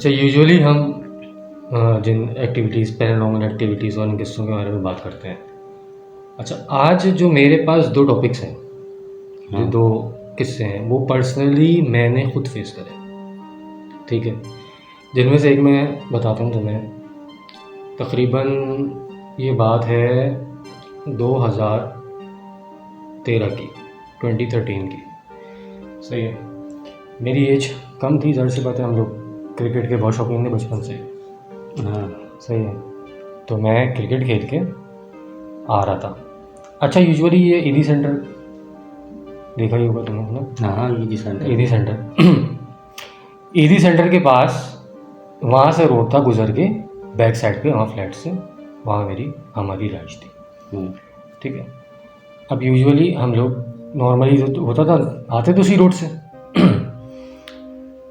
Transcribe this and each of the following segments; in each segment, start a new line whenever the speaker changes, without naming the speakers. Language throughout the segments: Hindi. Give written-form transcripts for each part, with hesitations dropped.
अच्छा, यूजुअली हम जिन एक्टिविटीज़, पैरानॉर्मल एक्टिविटीज़ और इन किस्सों के बारे में बात करते हैं। अच्छा, आज जो मेरे पास 2 टॉपिक्स हैं, जो 2 किस्से हैं, वो पर्सनली मैंने खुद फेस करे, ठीक है। जिनमें से एक मैं बताता हूँ तुम्हें। तकरीबन ये बात है 2013 की, 2013 की, सही है। मेरी एज कम थी, ज़ाहिर सी बात है, हम लोग क्रिकेट के बहुत शौकीन थे बचपन से। हाँ, सही है। तो मैं क्रिकेट खेल के आ रहा था। अच्छा, यूजुअली ये ईदी सेंटर देखा ही होगा तुमने ना?
हाँ, ईदी सेंटर।
ईदी सेंटर के पास, वहाँ से रोड था गुजर के बैक साइड पे, वहाँ फ्लैट से, वहाँ हमारी राइश थी, ठीक है। अब यूजुअली हम लोग नॉर्मली जो होता था, आते तो उसी रोड से।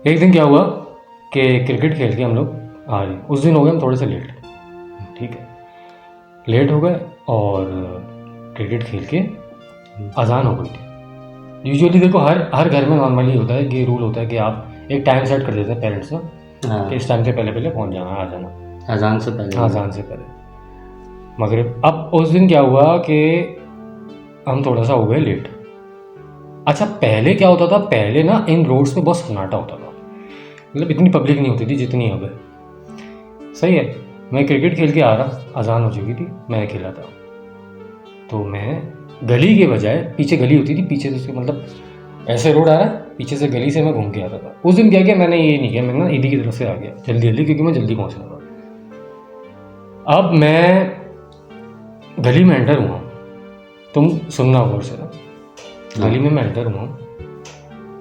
एक दिन क्या हुआ कि क्रिकेट खेल के हम लोग आ रहे, उस दिन हो गए हम थोड़े से लेट, ठीक है। लेट हो गए और क्रिकेट खेल के अजान हो गई थी। यूजुअली देखो, हर घर में नॉर्मली होता है कि रूल होता है कि आप एक टाइम सेट कर देते हैं पेरेंट्स ना, कि इस टाइम से पहले पहले पहुंच जाना, आ जाना
अजान से पहले।
अजान से पहले, मगरिब। अब उस दिन क्या हुआ कि हम थोड़ा सा हो गए लेट। अच्छा, पहले क्या होता था, पहले ना इन रोड्स पे बहुत सन्नाटा होता था, मतलब इतनी पब्लिक नहीं होती थी जितनी अब है, सही है। मैं क्रिकेट खेल के आ रहा, अजान हो चुकी थी, मैं खेला था। तो मैं गली के बजाय, पीछे गली होती थी, पीछे से मतलब ऐसे रोड आ रहा है, पीछे से गली से मैं घूम के आता था। उस दिन क्या किया मैंने, ये नहीं किया, मैं ना ईदी की तरफ से आ गया जल्दी जल्दी, क्योंकि मैं जल्दी पहुंचना था। अब मैं गली में एंटर हुआ, तुम सुनना गौर से ना। गली में मैं एंटर हुआ,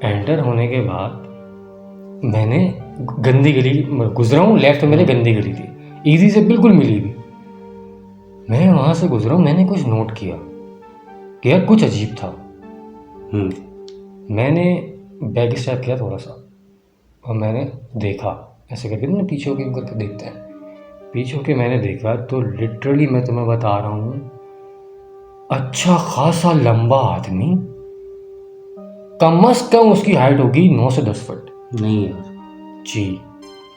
एंटर होने के बाद मैंने गंदी गली गुजरा हूँ, लेफ्ट में मेरे गंदी गली थी, ईदी से बिल्कुल मिली हुई। मैं वहाँ से गुजरा हूँ, मैंने कुछ नोट किया कि यार कुछ अजीब था। मैंने बैक स्टेप किया थोड़ा सा, और मैंने देखा, ऐसे करके ना पीछे होके करके देखते हैं, पीछे होके मैंने देखा तो लिटरली मैं तुम्हें बता रहा हूँ, अच्छा खासा लंबा आदमी, कम से कम उसकी हाइट होगी 9 से 10 फुट।
नहीं यार
जी,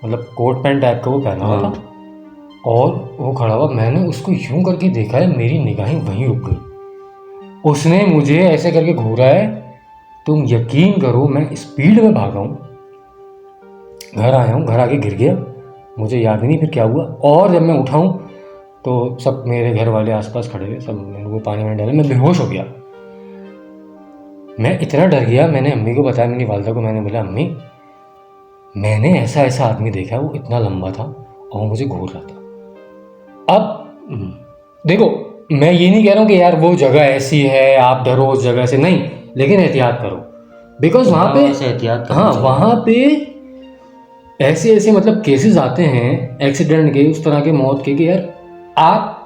मतलब कोट पैंट टाइप का वो पहना हुआ था, और वो खड़ा हुआ। मैंने उसको यूं करके देखा है, मेरी निगाहें वहीं रुक गई। उसने मुझे ऐसे करके घूरा है, तुम यकीन करो, मैं स्पीड में भागा हूँ, घर आया हूँ, घर आके गिर गया, मुझे याद ही नहीं फिर क्या हुआ। और जब मैं उठाऊँ तो सब मेरे घर वाले आसपास खड़े हुए, सब मेरे को पानी में डाले, मैं बेहोश हो गया। मैं इतना डर गया, मैंने अम्मी को बताया, मेरी वालदा को मैंने बोला, अम्मी मैंने ऐसा ऐसा आदमी देखा है, वो इतना लंबा था और मुझे घूर रहा था। अब देखो, मैं ये नहीं कह रहा हूँ कि यार वो जगह ऐसी है आप डरो उस जगह से, नहीं, लेकिन एहतियात करो, बिकॉज वहाँ पे
एहतियात,
हाँ, वहाँ पे ऐसे ऐसे मतलब केसेस आते हैं एक्सीडेंट के, उस तरह के मौत के, कि यार आप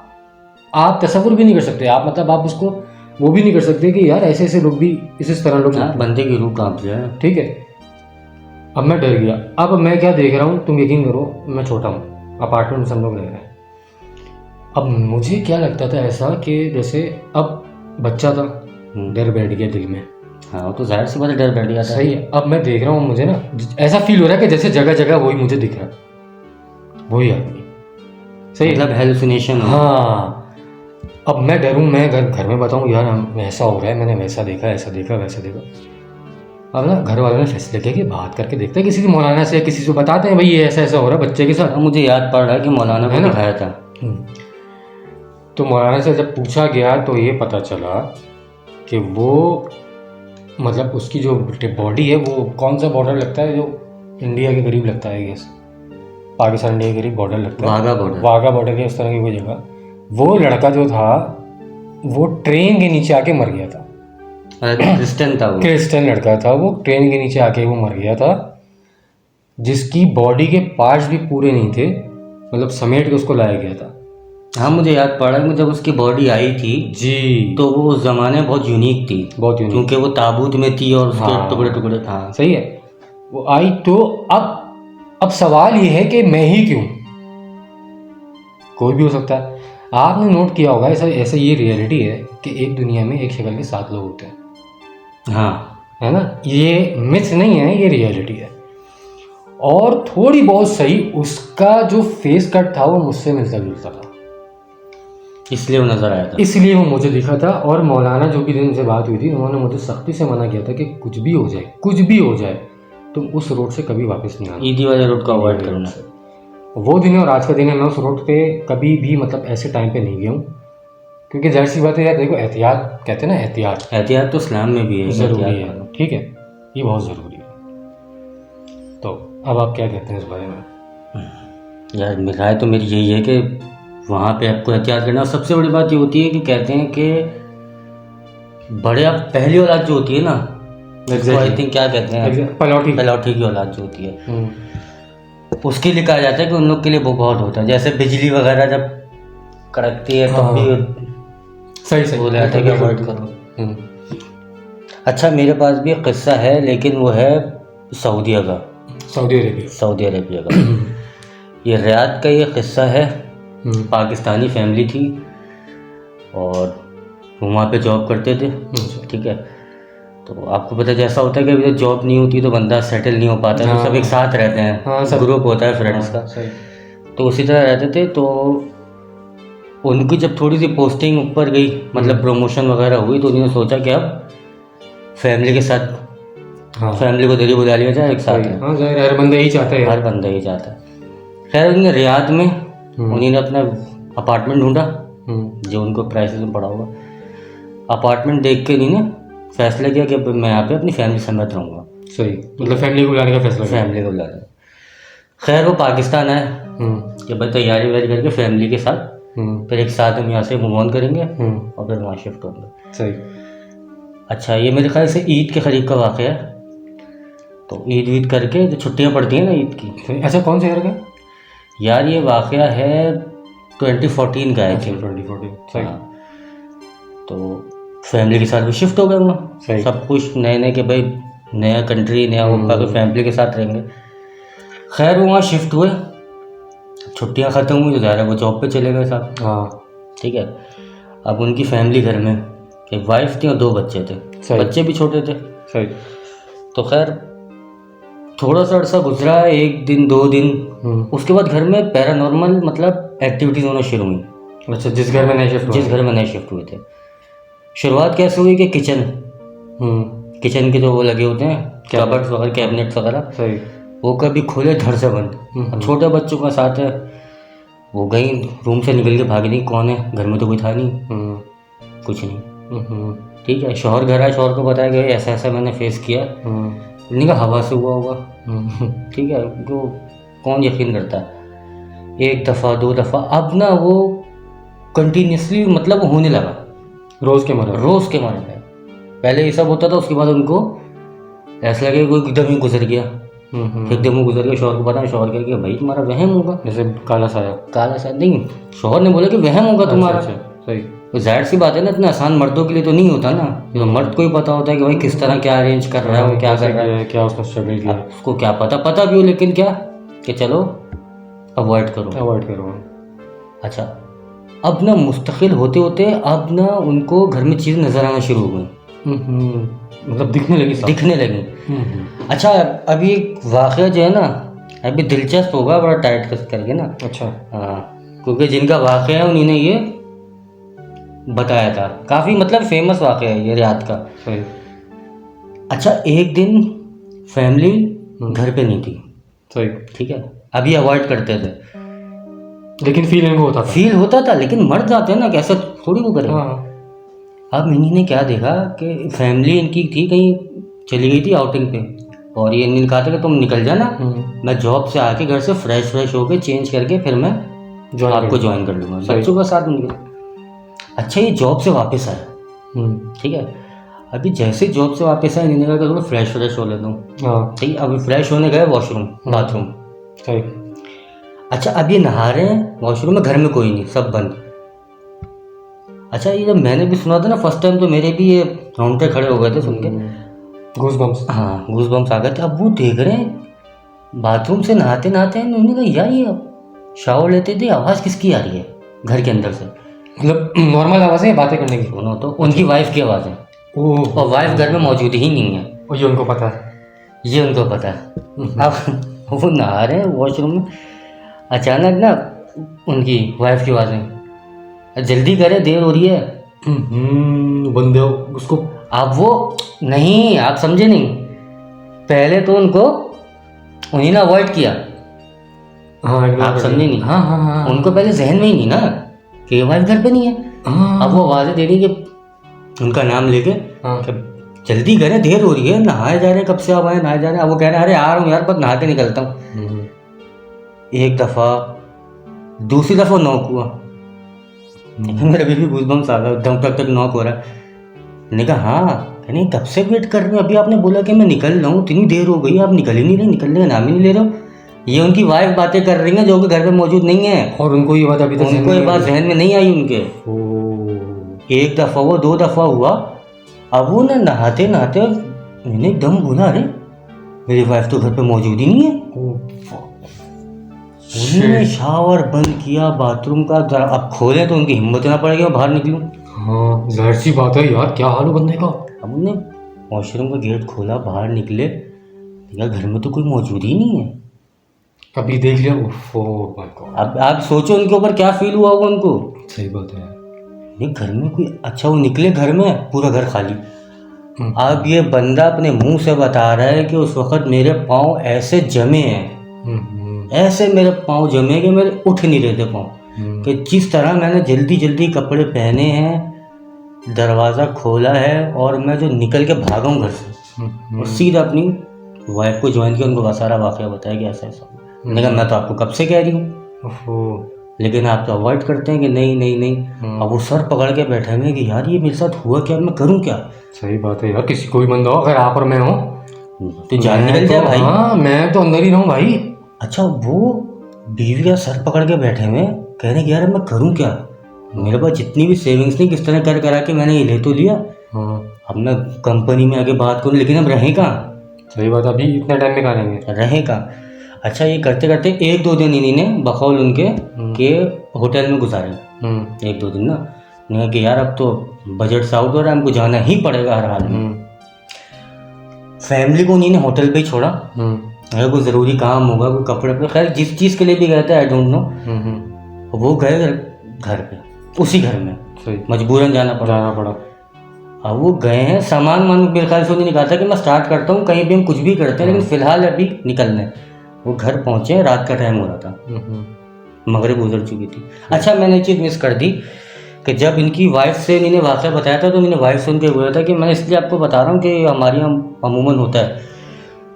तसव्वुर भी नहीं कर सकते, आप मतलब आप उसको वो भी नहीं कर सकते कि यार ऐसे ऐसे लोग भी इस तरह लोग
बंदे की रूह कांप जाए,
ठीक है। अब मैं डर गया। अब मैं क्या देख रहा हूँ, तुम यकीन करो, मैं छोटा हूँ, अपार्टमेंट में सब लोग रह रहे हैं। अब मुझे क्या लगता था ऐसा कि जैसे, अब बच्चा था, डर बैठ गया दिल में।
हाँ, तो जाहिर सी बात है, डर बैठ गया था।
सही है। अब मैं देख रहा हूँ, मुझे ना ऐसा फील हो रहा है कि जैसे जगह जगह वही मुझे दिख रहा है, वही आदमी, सही,
मतलब हेलुसिनेशन।
हाँ। अब मैं डरूं, मैं घर में बताऊं यार हम ऐसा हो रहा है, मैंने वैसा देखा, ऐसा देखा, वैसा देखा। अब ना घर वालों ने फैसले किया कि बात करके देखते हैं, किसी से, मौलाना से, किसी से बताते हैं भाई ये ऐसा ऐसा हो रहा है बच्चे के साथ।
मुझे याद पड़ रहा है कि मौलाना को दिखाया था।
तो मौलाना से जब पूछा गया तो ये पता चला कि वो मतलब उसकी जो बॉडी है, वो कौन सा बॉर्डर लगता है जो इंडिया के करीब लगता है, गेस पाकिस्तान इंडिया के करीब बॉर्डर लगता है, वाघा बॉर्डर के उस तरह की कोई जगह। वो लड़का जो था वो ट्रेन के नीचे आके मर गया था।
क्रिश्चियन था वो,
क्रिश्चियन लड़का था वो, ट्रेन के नीचे आके वो मर गया था, जिसकी बॉडी के पार्ट्स भी पूरे नहीं थे, मतलब समेट के उसको लाया गया था।
हाँ, मुझे याद पड़ा कि जब उसकी बॉडी आई थी
जी,
तो वो उस जमाने बहुत यूनिक थी,
बहुत यूनिक,
क्योंकि वो ताबूत में थी और उसके टुकड़े टुकड़े था।
सही है। वो आई तो अब सवाल ये है कि मैं ही क्यों, कोई भी हो सकता है। आपने नोट किया होगा, ऐसा ऐसा ये रियलिटी है कि एक दुनिया में एक शक्ल के 7 लोग होते हैं,
हाँ,
है ना, ये मिथ नहीं है, ये रियलिटी है। और थोड़ी बहुत सही उसका जो फेस कट था वो मुझसे मिलता जुलता था,
इसलिए वो नजर आया था।
इसलिए वो मुझे दिखा था। और मौलाना जो भी दिन से बात हुई थी उन्होंने मुझे सख्ती से मना किया था कि कुछ भी हो जाए, कुछ भी हो जाए, तुम उस रोड से कभी वापस नहीं आना।
ईदी वाले रोड को अवॉइड करना।
वो दिन है और आज का दिन है, मैं उस रोड पे कभी भी मतलब ऐसे टाइम पे नहीं गया हूँ, क्योंकि जाहिर सी बात है यार, देखो एहतियात कहते हैं ना, एहतियात
एहतियात तो इस्लाम में भी है,
ज़रूरी
एहतियात
है,
करो।
ठीक है, ये बहुत ज़रूरी है। तो अब आप क्या कहते हैं इस बारे में?
यार राय तो मेरी यही है कि वहाँ पे आपको एहतियात करना। और सबसे बड़ी बात ये होती है कि कहते हैं कि बड़े आप पहली औलाद जो होती है ना, आई थिंक क्या कहते हैं, पलौठी की औलाद जो होती है, उसके लिए कहा जाता है कि उन लोग के लिए वो बहुत होता है। जैसे बिजली वगैरह जब कड़कती है तब भी
सही
बोला जाता है कि अवॉइड करो। अच्छा, मेरे पास भी एक किस्सा है, लेकिन वो है सऊदी अरेबिया का। ये रियाद का ये किस्सा है। पाकिस्तानी फैमिली थी और वो वहाँ पे जॉब करते थे, ठीक है। तो आपको पता है जैसा होता है कि अभी जॉब नहीं होती तो बंदा सेटल नहीं हो पाता, तो सब एक साथ रहते हैं, ग्रुप होता है फ्रेंड्स का, तो उसी तरह रहते थे। तो उनकी जब थोड़ी सी पोस्टिंग ऊपर गई, मतलब प्रमोशन वगैरह हुई, तो उन्होंने सोचा कि अब फैमिली के साथ, फैमिली को दिल्ली बुला लिया जाए एक साथ।
हर बंदा यही चाहता है,
हर बंदा यही चाहता है। खैर उन्होंने रियाद में उन्होंने अपना अपार्टमेंट ढूंढा जो उनको प्राइसेस में पड़ा हुआ। अपार्टमेंट देख के उन्होंने फैसला किया कि मैं यहाँ पे अपनी फैमिली समेत रहूँगा।
सही, मतलब फैमिली को बुलाने का फैसला,
फैमिली को बुलाने। खैर वो पाकिस्तान आए कि भाई तैयारी वैयारी करके फैमिली के साथ फिर एक साथ हम यहाँ से मूव ऑन करेंगे और फिर वहाँ शिफ्ट होंगे।
सही।
अच्छा, ये मेरे ख्याल से ईद के करीब का वाक़या है। तो ईद करके जो छुट्टियाँ पड़ती हैं ना ईद की।
अच्छा, कौन से ईयर का
यार? ये वाक़या है 2014 का है।
2014। सही।
तो फैमिली के साथ भी शिफ्ट हो गए वहाँ, सब कुछ नए नए, कि भाई नया कंट्री, नया ऊपर, तो फैमिली के साथ रहेंगे। खैर वो वहाँ शिफ्ट हुए, छुट्टियाँ ख़त्म हुई तो ज़ाहिर है वो जॉब पे चले गए साहब।
हाँ,
ठीक है। अब उनकी फैमिली घर में एक वाइफ थी और 2 बच्चे थे, बच्चे भी छोटे थे।
सही।
तो खैर थोड़ा सा अर्सा गुजरा, 1 दिन 2 दिन, उसके बाद घर में पैरानॉर्मल मतलब एक्टिविटीज़ होना शुरू हुई।
अच्छा, जिस घर में नए शिफ्ट
हुए थे। शुरुआत कैसे हुई कि किचन के जो वो लगे होते हैं कबर्ड्स वगैरह, कैबिनेट्स वगैरह,
सही,
वो कभी खुले धड़ से बंद। अब छोटे बच्चों का साथ है, वो गई रूम से निकल के भागी, नहीं कौन है, घर में तो कोई था नहीं, कुछ नहीं। ठीक है, शौहर घर आया, शौहर को बताया कि ऐसा ऐसा मैंने फेस किया। उन्होंने कहा हवा से हुआ होगा। ठीक है, तो कौन यकीन करता है। 1 दफ़ा 2 दफ़ा, अब ना वो कंटिन्यूसली मतलब होने लगा, रोज़ के मारे। पहले ये सब होता था, उसके बाद उनको ऐसा लगे कोई एकदम ही गुजर गया, एकदम ही गुजर गया। शौहर को पता, शौहर कह गया भाई तुम्हारा वहम होगा,
जैसे काला साया
नहीं, शौहर ने बोला कि वहम होगा तुम्हारा।
सही।
तो जाहिर सी बात है ना, इतना आसान मर्दों के लिए तो नहीं होता ना। तो मर्द को ही पता होता है कि भाई किस तरह क्या अरेंज कर रहा है, वो क्या कर रहा है,
क्या उसने स्ट्रगल किया,
उसको क्या पता भी हो, लेकिन क्या कि चलो अवॉइड करो। अच्छा, अब ना मुस्तकिल होते होते अब ना उनको घर में चीज़ नज़र आना शुरू हो गई,
मतलब दिखने लगी।
अच्छा, अभी एक वाक़या जो है ना, अभी दिलचस्प होगा, बड़ा टाइट करके ना।
अच्छा।
हाँ, क्योंकि जिनका वाक़या है उन्होंने ये बताया था, काफ़ी मतलब फेमस वाक़या है ये रियाद का।
सही।
अच्छा, एक दिन फैमिली घर पे नहीं थी। सही। ठीक है, अभी अवॉइड करते थे,
लेकिन फील होता था, लेकिन मर जाते हैं ना, कैसे थोड़ी वो करें। अब इन्हीं ने क्या देखा कि फैमिली इनकी थी कहीं चली गई थी आउटिंग पे, और ये इन्होंने कहा था कि तुम निकल जाना, मैं जॉब से आके घर से फ्रेश होके चेंज करके फिर मैं आपको ज्वाइन कर लूँगा, बच्चों का साथ निकल। अच्छा, ये जॉब से वापस आया। ठीक है, अभी जैसे जॉब से वापस आया, इन्होंने कहा थोड़ा फ्रेश हो लेता हूँ। ठीक है, अभी फ्रेश होने गए वॉशरूम, बाथरूम। अच्छा, अब ये नहा रहे हैं वॉशरूम में, घर में कोई नहीं, सब बंद। अच्छा, ये जब मैंने भी सुना था ना फर्स्ट टाइम, तो मेरे भी ये रोंगटे खड़े हो गए थे सुन के, गूज़बम्स।
हाँ, गूज़बम्स आ गए थे। अब वो देख रहे हैं बाथरूम से नहाते उन्होंने कहा यार ये शावर लेते थे, आवाज़ किसकी आ रही है घर के अंदर से, मतलब
नॉर्मल आवाज़ है, बातें करने की।
सुनो तो उनकी वाइफ की आवाज़ है, और वाइफ घर में मौजूद ही नहीं है,
ये उनको पता है।
अब वो नहा रहे हैं वॉशरूम में, अचानक ना उनकी वाइफ की आवाज़ें, जल्दी करे देर हो रही है।
बंदे उसको
अब वो नहीं, आप समझे नहीं, पहले तो उनको उन्हीं ने अवॉइड किया।
हाँ
आप समझे नहीं।
हाँ हाँ हाँ
उनको पहले जहन में ही नहीं ना कि वाइफ घर पे नहीं है।
हाँ।
अब वो आवाज़ें दे रही कि उनका नाम लेके
हाँ।
कि जल्दी करें देर हो रही है, नहाए जा रहे हैं, कब से आप आए नहाए जा रहे हैं। अब वो कह रहे हैं अरे आ रहा हूँ यार, बस नहा के निकलता हूँ। एक दफ़ा, दूसरी दफ़ा नॉक हुआ, मेरे अभी भी गूज़बम्स आ गए, दम तक नॉक हो रहा है। मैंने कहा हाँ, कहने कब से वेट कर रहे हो, अभी आपने बोला कि मैं निकल रहा हूँ, इतनी देर हो गई, आप निकल ही नहीं रहे, निकलने का नाम ही नहीं ले रहे हो। ये उनकी वाइफ बातें कर रही हैं जो कि घर पे मौजूद नहीं है,
और उनको ये बात अभी तक
उनको ये बात जहन में नहीं आई उनके। एक दफ़ा वो, दो दफ़ा हुआ। अब वो ना नहाते नहाते मैंने एकदम बोला अरे मेरी वाइफ तो घर पे मौजूद ही नहीं है। उन्होंने शावर बंद किया, बाथरूम का अब खोले तो उनकी हिम्मत ना पड़ेगी मैं बाहर निकलूं।
हाँ जाहिर सी बात है यार, क्या हाल हो बंदे का।
अब उन्होंने वॉशरूम का गेट खोला, बाहर निकले, यार घर में तो कोई मौजूद ही नहीं है।
अभी देख लिया, ओह माय गॉड।
अब आप सोचो उनके ऊपर क्या फील हुआ होगा उनको।
सही बात है।
नहीं घर में कोई, अच्छा वो निकले घर में, पूरा घर खाली। अब ये बंदा अपने मुंह से बता रहा है कि उस वक्त मेरे पाँव ऐसे जमे हैं, ऐसे मेरे पाँव जमे कि मेरे उठ नहीं रहे थे पाँव, कि जिस तरह मैंने जल्दी जल्दी कपड़े पहने हैं, दरवाज़ा खोला है और मैं जो निकल के भागा हूँ घर से और सीधा अपनी वाइफ को ज्वाइन किया, उनको सारा वाक़या बताया कि ऐसा ऐसा। मैंने कहा मैं तो आपको कब से कह रही हूँ, लेकिन आप तो अवॉइड करते हैं कि नहीं नहीं नहीं। अब वो सर पकड़ के बैठे हुए कि यार ये मेरे साथ हुआ क्या, मैं करूँ क्या।
सही बात है यार, किसी कोई बंदा हो, अगर आप और मैं हो
तो जान निकल जाए भाई।
हाँ मैं तो अंदर ही रहूँ भाई।
अच्छा वो बीवी का सर पकड़ के बैठे हुए कह रहे कि यार मैं करूँ क्या, मेरे पास जितनी भी सेविंग्स नहीं, किस तरह कर करा के मैंने ये ले तो लिया। अब मैं कंपनी में आगे बात करूँ, लेकिन अब रहें कहाँ।
सही बात, अभी इतने टाइम में कहाँ रहेंगे,
रहें कहाँ। अच्छा ये करते करते एक दो दिन इन्हीं ने बकौल उनके के होटल में गुजारे, एक दो दिन ना। कहा कि यार अब तो बजट से आउट हो रहा है, हमको जाना ही पड़ेगा हर हाल में। फैमिली को उन्हीं ने होटल पे ही छोड़ा, अगर कोई ज़रूरी काम होगा, कोई कपड़े पे, खैर जिस चीज़ के लिए भी गए थे आई डोंट नो, वो गए घर पे, उसी घर में मजबूरन जाना पड़ा। अब वो गए हैं, सामान मेरे ख्याल से उन्होंने कहा था कि मैं स्टार्ट करता हूँ, कहीं भी हम कुछ भी करते हैं, लेकिन फ़िलहाल अभी निकलने। वो घर पहुँचे, रात का टाइम हो रहा था, मगरिब गुजर चुकी थी। अच्छा मैंने एक चीज़ मिस कर दी कि जब इनकी वाइफ से इन्होंने वाक़या बताया था तो इन्होंने वाइफ से उनके बोला था कि मैं इसलिए आपको बता रहा हूँ कि हमारे यहाँ अमूमन होता है।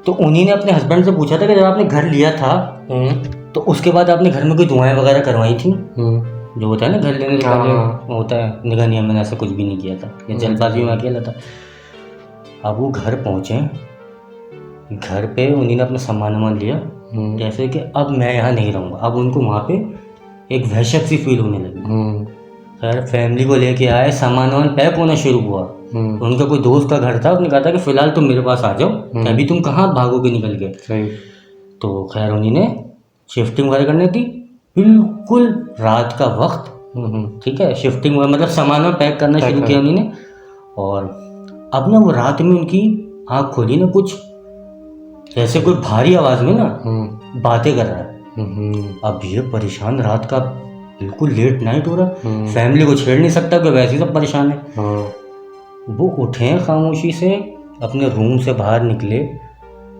तो उन्हीं ने अपने हस्बैंड से पूछा था कि जब आपने घर लिया था तो उसके बाद आपने घर में कोई दुआएं वगैरह करवाई थी, जो होता है ना घर लेने के पहले होता है निगाह नियम, मैंने ऐसा कुछ भी नहीं किया था, ये जल्दबाजी में अकेला था। अब वो घर पहुँचे, घर पे उन्हीं ने अपना सामान लिया, जैसे कि अब मैं यहाँ नहीं रहूँगा। अब उनको वहाँ पे एक वहशत सी फील होने लगी। खैर फैमिली को लेके आए, सामान पैक होना शुरू हुआ। उनका कोई दोस्त का घर था, उसने कहा था कि फ़िलहाल तुम मेरे पास आ जाओ, अभी तुम कहाँ भागोगे निकल के। तो खैर उन्हीं ने शिफ्टिंग वगैरह करनी थी, बिल्कुल रात का वक्त, ठीक है, शिफ्टिंग वगैरह मतलब सामान पैक करना शुरू किया उन्हीं ने। और अब ना वो रात में उनकी आँख खोली ना, कुछ जैसे कोई भारी आवाज़ में ना बातें कर रहा है। अब ये परेशान, रात का बिल्कुल लेट नाइट हो रहा, फैमिली को छेड़ नहीं सकता कि वैसे ही सब परेशान है। वो उठे खामोशी से, अपने रूम से बाहर निकले,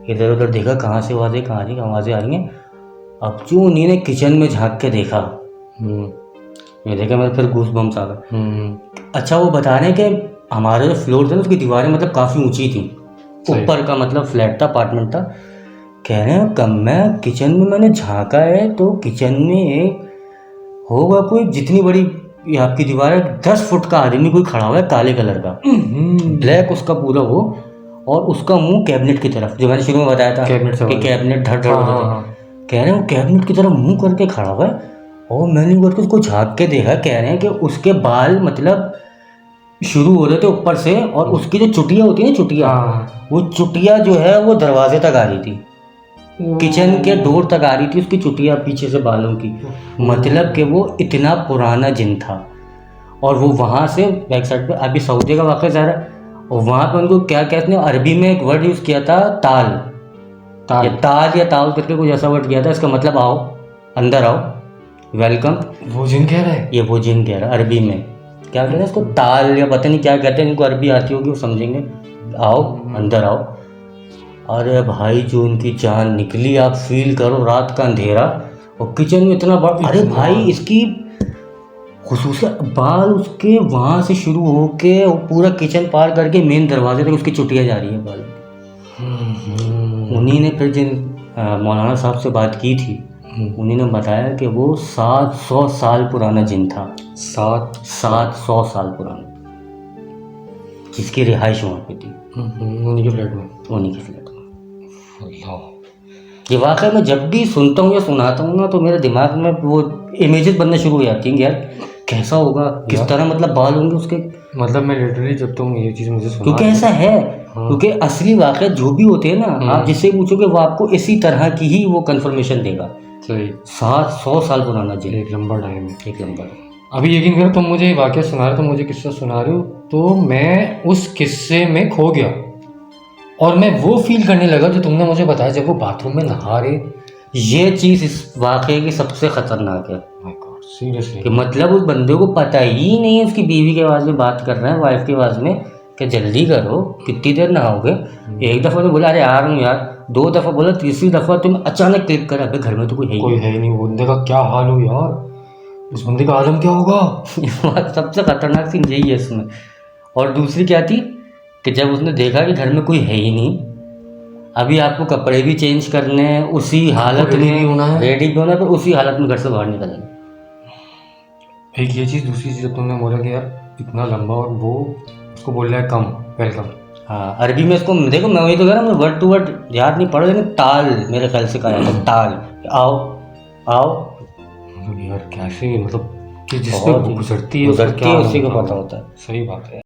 इधर उधर देखा कहाँ से आवाज़ें आ रही हैं। अब जो उन्हीं ने किचन में झांक के देखा, ये देखा मेरे फिर गूस बम्स आ गए। अच्छा वो बता रहे हैं कि हमारा जो फ्लोर था ना उसकी दीवारें मतलब काफ़ी ऊंची थी, ऊपर का मतलब फ्लैट था, अपार्टमेंट था। कह रहे हैं कब मैं किचन में मैंने झांका है तो किचन में एक होगा कोई, जितनी बड़ी ये आपकी दीवार है, 10 फुट का आदमी कोई खड़ा हुआ है, काले कलर का, ब्लैक उसका पूरा वो, और उसका मुंह कैबिनेट की तरफ, जो मैंने शुरू में बताया था कि कैबिनेट धड़ धड़ होता था। कह रहे हैं वो कैबिनेट की तरफ मुंह करके खड़ा हुआ है, और मैंने करके उसको झाँक के देखा। कह रहे हैं कि उसके बाल मतलब शुरू हो रहे थे ऊपर से, और उसकी जो चुटिया होती है ना, चुटिया, वो चुटिया जो है वो दरवाजे तक आ रही थी, किचन के डोर तक आ रही थी उसकी चुटिया पीछे से बालों की। मतलब कि वो इतना पुराना जिन था। और वो वहाँ से बैक साइड पे अभी सऊदी का वाक़या जा रहा है, और वहाँ पे उनको क्या कहते हैं, अरबी में एक वर्ड यूज़ किया था, ताल।
ताल।
ये ताल या ताल करके कुछ ऐसा वर्ड किया था, इसका मतलब आओ, अंदर आओ, वेलकम।
वो जिन कह रहा है।
ये वो जिन कह रहा है अरबी में, क्या कहते हैं इसको, ताल या पता नहीं क्या कहते हैं, इनको अरबी आती होगी वो समझेंगे। आओ, अंदर आओ। अरे भाई जो इनकी जान निकली, आप फील करो, रात का अंधेरा और किचन में इतना बड़ा। अरे भाई इसकी खुसूसियत, बाल उसके वहाँ से शुरू होके वो पूरा किचन पार करके मेन दरवाजे तक उसकी चुटिया जा रही है बाल। उन्हीं ने फिर जिन मौलाना साहब से बात की थी, उन्हीं ने बताया कि वो 700 साल पुराना जिन था। 700 साल पुराना, जिसकी रिहाइश वहाँ पे थी,
उन्हीं के फ्लैट में।
उन्हीं के फ्लैट में।
अल्लाह।
ये वाकई मैं जब भी सुनता हूँ या सुनाता हूँ ना, तो मेरे दिमाग में वो इमेजेस बनना शुरू हो जाती हैं कि यार कैसा होगा, किस तरह मतलब बाल होंगे उसके।
मतलब मैं लिटरली जब तुम ये चीज़ मुझे सुना,
क्योंकि ऐसा है, क्योंकि असली वाकई जो भी होते हैं ना, आप जिससे पूछोगे वो आपको इसी तरह की ही वो कंफर्मेशन देगा।
सही।
700 साल पुराना जिन,
एक लंबा टाइम है।
एक लंबा।
अभी यकीन करो, तुम मुझे वाकया सुना रहे हो, तुम मुझे किस्सा सुना रहे हो, तो मैं उस किस्से में खो गया और मैं वो फील करने लगा जो तुमने मुझे बताया जब वो बाथरूम में नहा रहे।
ये चीज़ इस वाकये की सबसे खतरनाक है।
My God, seriously.
कि मतलब उस बंदे को पता ही नहीं है, उसकी बीवी की आवाज़ में बात कर रहे हैं, वाइफ की आवाज़ में, कि जल्दी करो, कितनी देर नहाओगे। एक दफ़ा तो बोला अरे आ रहा हूँ यार, 2 दफ़ा बोला, तीसरी दफ़ा तुम अचानक क्लिक करा, अबे घर में तो कोई है
ही नहीं। वो बंदे का क्या हाल हो यार, उस बंदे का आलम क्या होगा।
सबसे खतरनाक सीन यही है इसमें। और दूसरी क्या थी कि जब उसने देखा कि घर में कोई है ही नहीं, अभी आपको कपड़े भी चेंज करने हैं, उसी हालत में रेडी भी होना है, पर उसी हालत में घर से बाहर निकलना।
एक ये चीज़, दूसरी चीज़ तुमने बोला कि यार इतना लंबा, और वो उसको बोल रहा है कम, वेलकम।
हाँ, अरबी में इसको देखो, मैं वही तो कह रहा हूँ, वर्ड टू वर्ड याद नहीं पड़ा, लेकिन ताल मेरे ख्याल से कहा जाता है, ताल, आओ आओ।
मतलब यार कैसे, मतलब कि जिससे गुजरती है
उसी को पता होता है।
सही बात है।